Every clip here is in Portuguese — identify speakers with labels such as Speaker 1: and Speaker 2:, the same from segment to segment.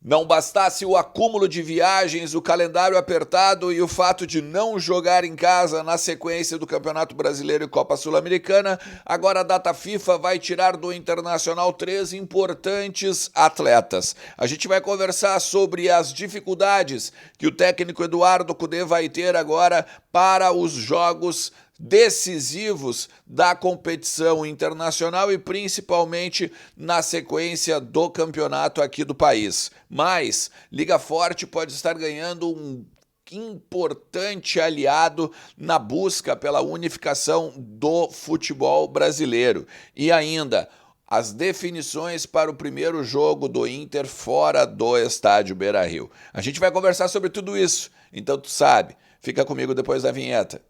Speaker 1: Não bastasse o acúmulo de viagens, o calendário apertado e o fato de não jogar em casa na sequência do Campeonato Brasileiro e Copa Sul-Americana, agora a data FIFA vai tirar do Internacional 3 importantes atletas. A gente vai conversar sobre as dificuldades que o técnico Eduardo Cudê vai ter agora para os jogos decisivos da competição internacional e principalmente na sequência do campeonato aqui do país. Mas Liga Forte pode estar ganhando um importante aliado na busca pela unificação do futebol brasileiro. E ainda, as definições para o primeiro jogo do Inter fora do estádio Beira-Rio. A gente vai conversar sobre tudo isso, então tu sabe, fica comigo depois da vinheta.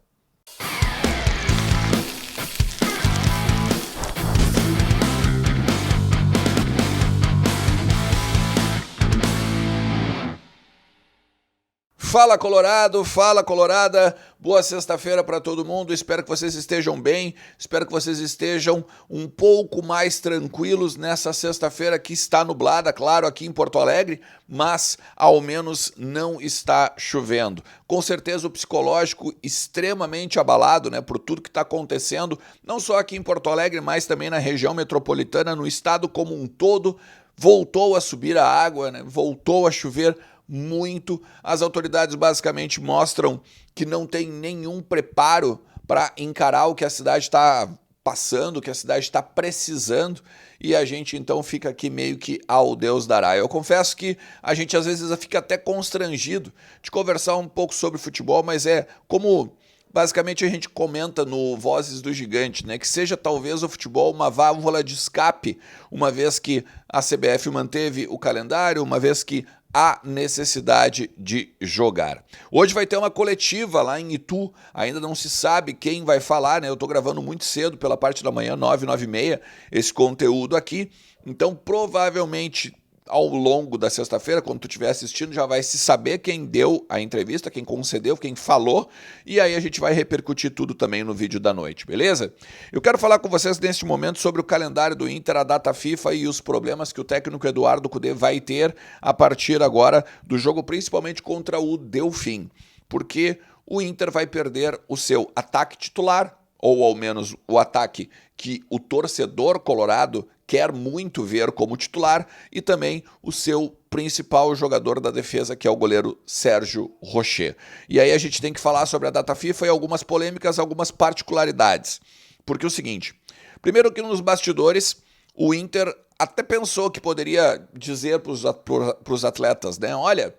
Speaker 1: Fala Colorado, fala Colorada, boa sexta-feira para todo mundo, espero que vocês estejam bem, espero que vocês estejam um pouco mais tranquilos nessa sexta-feira que está nublada, claro, aqui em Porto Alegre, mas ao menos não está chovendo. Com certeza o psicológico extremamente abalado, né, por tudo que está acontecendo, não só aqui em Porto Alegre, mas também na região metropolitana, no estado como um todo, voltou a subir a água, né, voltou a chover muito. As autoridades basicamente mostram que não tem nenhum preparo para encarar o que a cidade está passando, o que a cidade está precisando, e a gente então fica aqui meio que ao Deus dará. Eu confesso que a gente às vezes fica até constrangido de conversar um pouco sobre futebol, mas é como basicamente a gente comenta no Vozes do Gigante, né? Que seja talvez o futebol uma válvula de escape, uma vez que a CBF manteve o calendário, uma vez que há necessidade de jogar. Hoje vai ter uma coletiva lá em Itu, ainda não se sabe quem vai falar, né? Eu tô gravando muito cedo, pela parte da manhã, 9, 9h30, esse conteúdo aqui, então provavelmente ao longo da sexta-feira, quando tu estiver assistindo, já vai se saber quem deu a entrevista, quem concedeu, quem falou, e aí a gente vai repercutir tudo também no vídeo da noite, beleza? Eu quero falar com vocês neste momento sobre o calendário do Inter, a data FIFA e os problemas que o técnico Eduardo Cudê vai ter a partir agora do jogo, principalmente contra o Delfim, porque o Inter vai perder o seu ataque titular, ou ao menos o ataque que o torcedor colorado quer muito ver como titular, e também o seu principal jogador da defesa, que é o goleiro Sérgio Rocher. E aí a gente tem que falar sobre a data FIFA e algumas polêmicas, algumas particularidades. Porque é o seguinte, primeiro que nos bastidores, o Inter até pensou que poderia dizer para os atletas, né, olha,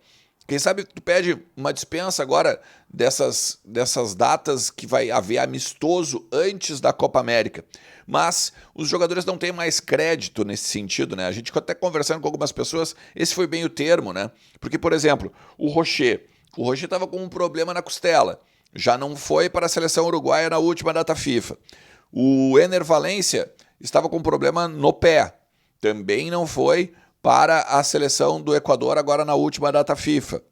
Speaker 1: quem sabe tu pede uma dispensa agora dessas datas que vai haver amistoso antes da Copa América. Mas os jogadores não têm mais crédito nesse sentido, né? A gente até conversando com algumas pessoas, esse foi bem o termo, né? Porque, por exemplo, o Rocher estava com um problema na costela, já não foi para a seleção uruguaia na última data FIFA. O Ener Valencia estava com um problema no pé, também não foi para a seleção do Equador agora na última data FIFA.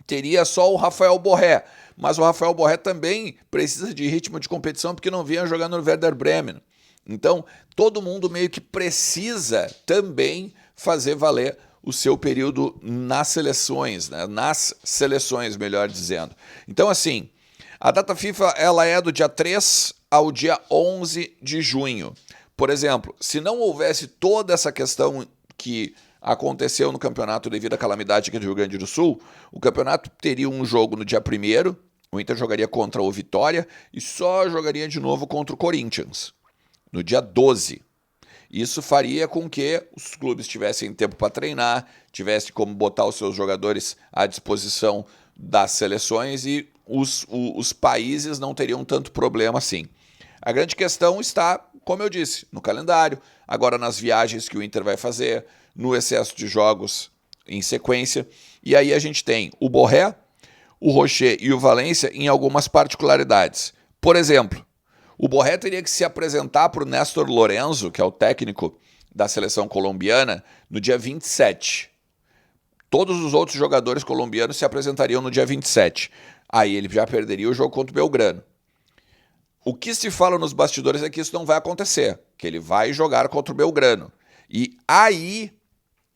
Speaker 1: Teria só o Rafael Borré, mas o Rafael Borré também precisa de ritmo de competição porque não vinha jogando no Werder Bremen. Então, todo mundo meio que precisa também fazer valer o seu período nas seleções, né? Nas seleções, melhor dizendo. Então, assim, a data FIFA ela é do dia 3 ao dia 11 de junho. Por exemplo, se não houvesse toda essa questão que aconteceu no campeonato devido à calamidade aqui do Rio Grande do Sul, o campeonato teria um jogo no dia 1º, o Inter jogaria contra o Vitória e só jogaria de novo contra o Corinthians, no dia 12. Isso faria com que os clubes tivessem tempo para treinar, tivessem como botar os seus jogadores à disposição das seleções e os países não teriam tanto problema assim. A grande questão está, como eu disse, no calendário, agora nas viagens que o Inter vai fazer, no excesso de jogos em sequência. E aí a gente tem o Borré, o Rocher e o Valência em algumas particularidades. Por exemplo, o Borré teria que se apresentar para o Néstor Lorenzo, que é o técnico da seleção colombiana, no dia 27. Todos os outros jogadores colombianos se apresentariam no dia 27. Aí ele já perderia o jogo contra o Belgrano. O que se fala nos bastidores é que isso não vai acontecer, que ele vai jogar contra o Belgrano. E aí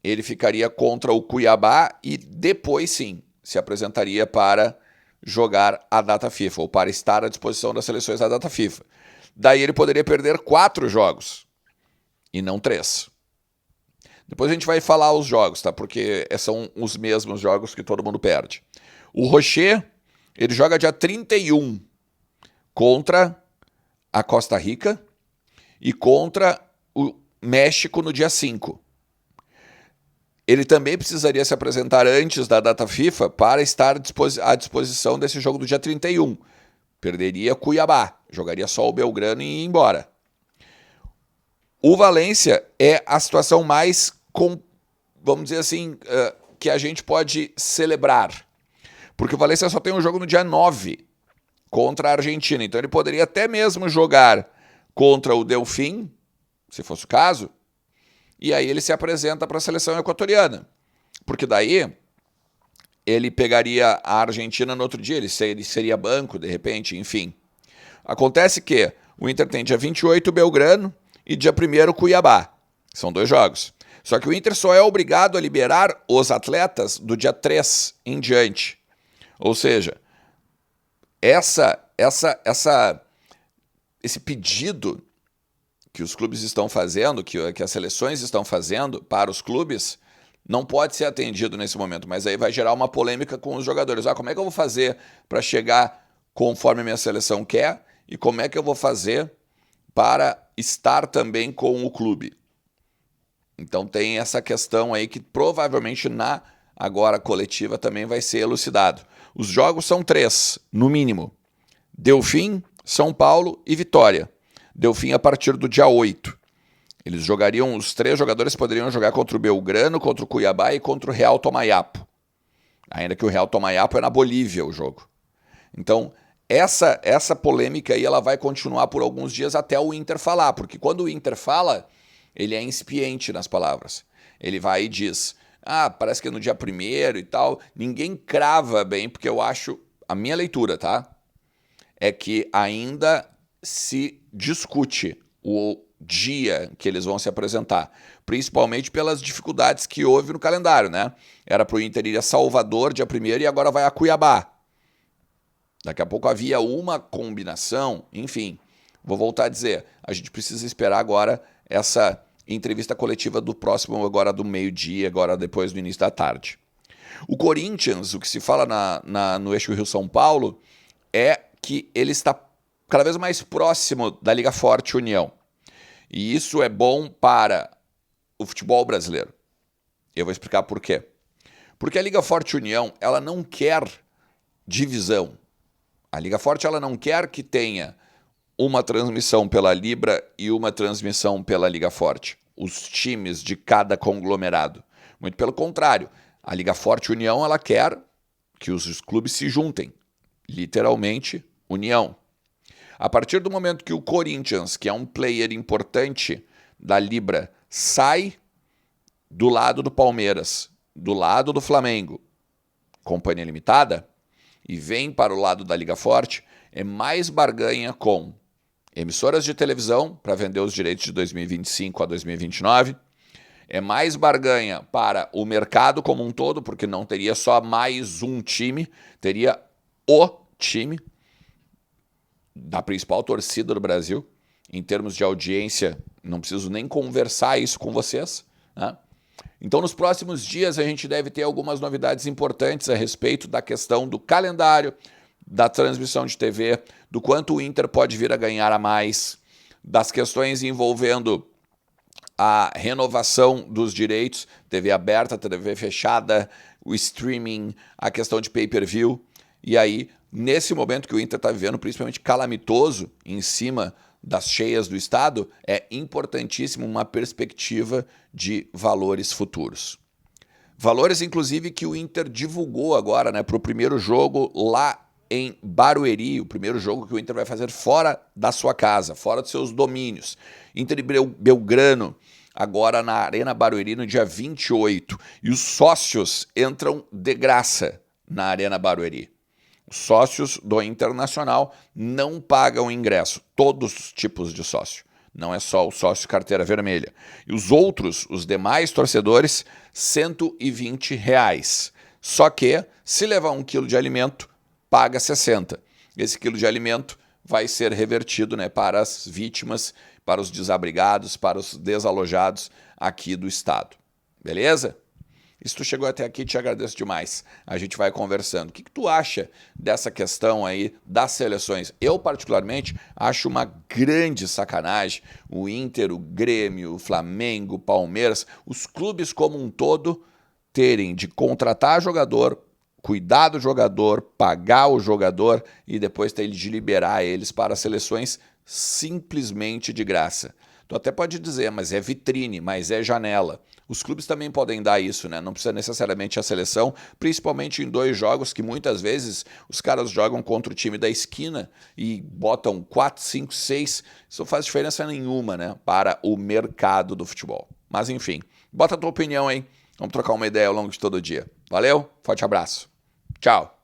Speaker 1: ele ficaria contra o Cuiabá e depois sim se apresentaria para jogar a data FIFA, ou para estar à disposição das seleções da data FIFA. Daí ele poderia perder 4 jogos e não 3. Depois a gente vai falar os jogos, tá? Porque são os mesmos jogos que todo mundo perde. O Rocher, ele joga dia 31 contra a Costa Rica e contra o México no dia 5. Ele também precisaria se apresentar antes da data FIFA para estar à disposição desse jogo do dia 31. Perderia Cuiabá, jogaria só o Belgrano e ia embora. O Valência é a situação mais, vamos dizer assim, que a gente pode celebrar. Porque o Valência só tem um jogo no dia 9 contra a Argentina. Então ele poderia até mesmo jogar contra o Delfim, se fosse o caso, e aí ele se apresenta para a seleção equatoriana. Porque daí ele pegaria a Argentina no outro dia, ele seria banco, de repente, enfim. Acontece que o Inter tem dia 28 Belgrano e dia 1º Cuiabá. São 2 jogos. Só que o Inter só é obrigado a liberar os atletas do dia 3 em diante. Ou seja, esse pedido que os clubes estão fazendo, que as seleções estão fazendo para os clubes, não pode ser atendido nesse momento, mas aí vai gerar uma polêmica com os jogadores. Como é que eu vou fazer para chegar conforme a minha seleção quer e como é que eu vou fazer para estar também com o clube? Então tem essa questão aí que provavelmente na agora coletiva também vai ser elucidado. Os jogos são 3, no mínimo. Delfim, São Paulo e Vitória. Delfim a partir do dia 8. Eles jogariam, os 3 jogadores poderiam jogar contra o Belgrano, contra o Cuiabá e contra o Real Tomayapo. Ainda que o Real Tomayapo é na Bolívia o jogo. Então, essa polêmica aí ela vai continuar por alguns dias até o Inter falar, porque quando o Inter fala, ele é incipiente nas palavras. Ele vai e diz, parece que é no dia 1º e tal. Ninguém crava bem, porque eu acho, a minha leitura, tá? É que ainda se discute o dia que eles vão se apresentar, principalmente pelas dificuldades que houve no calendário, né? Era para o Inter ir a Salvador dia 1º e agora vai a Cuiabá. Daqui a pouco havia uma combinação, enfim. Vou voltar a dizer, a gente precisa esperar agora essa entrevista coletiva do próximo, agora do meio-dia, agora depois do início da tarde. O Corinthians, o que se fala no eixo Rio-São Paulo, é que ele está cada vez mais próximo da Liga Forte União. E isso é bom para o futebol brasileiro. Eu vou explicar por quê. Porque a Liga Forte União, ela não quer divisão. A Liga Forte, ela não quer que tenha uma transmissão pela Libra e uma transmissão pela Liga Forte. Os times de cada conglomerado. Muito pelo contrário. A Liga Forte União, ela quer que os clubes se juntem. Literalmente, união. A partir do momento que o Corinthians, que é um player importante da Libra, sai do lado do Palmeiras, do lado do Flamengo, companhia limitada, e vem para o lado da Liga Forte, é mais barganha com emissoras de televisão para vender os direitos de 2025 a 2029, é mais barganha para o mercado como um todo, porque não teria só mais um time, teria o time da principal torcida do Brasil, em termos de audiência, não preciso nem conversar isso com vocês, né? Então, nos próximos dias, a gente deve ter algumas novidades importantes a respeito da questão do calendário, da transmissão de TV, do quanto o Inter pode vir a ganhar a mais, das questões envolvendo a renovação dos direitos, TV aberta, TV fechada, o streaming, a questão de pay-per-view, e aí, nesse momento que o Inter está vivendo, principalmente calamitoso, em cima das cheias do Estado, é importantíssimo uma perspectiva de valores futuros. Valores, inclusive, que o Inter divulgou agora, né, para o primeiro jogo lá em Barueri, o primeiro jogo que o Inter vai fazer fora da sua casa, fora dos seus domínios. Inter e Belgrano, agora na Arena Barueri, no dia 28. E os sócios entram de graça na Arena Barueri. Os sócios do Internacional não pagam ingresso, todos os tipos de sócio. Não é só o sócio carteira vermelha. E os outros, os demais torcedores, R$ 120. Só que, se levar 1 quilo de alimento, paga 60. Esse quilo de alimento vai ser revertido, né, para as vítimas, para os desabrigados, para os desalojados aqui do estado. Beleza? E se tu chegou até aqui, te agradeço demais. A gente vai conversando. O que tu acha dessa questão aí das seleções? Eu, particularmente, acho uma grande sacanagem o Inter, o Grêmio, o Flamengo, o Palmeiras, os clubes como um todo terem de contratar jogador, cuidar do jogador, pagar o jogador e depois ter de liberar eles para seleções simplesmente de graça. Tu até pode dizer, mas é vitrine, mas é janela. Os clubes também podem dar isso, né? Não precisa necessariamente a seleção, principalmente em 2 jogos que muitas vezes os caras jogam contra o time da esquina e botam 4, 5, 6. Isso não faz diferença nenhuma, né? Para o mercado do futebol. Mas enfim, bota a tua opinião aí. Vamos trocar uma ideia ao longo de todo o dia. Valeu, forte abraço. Tchau.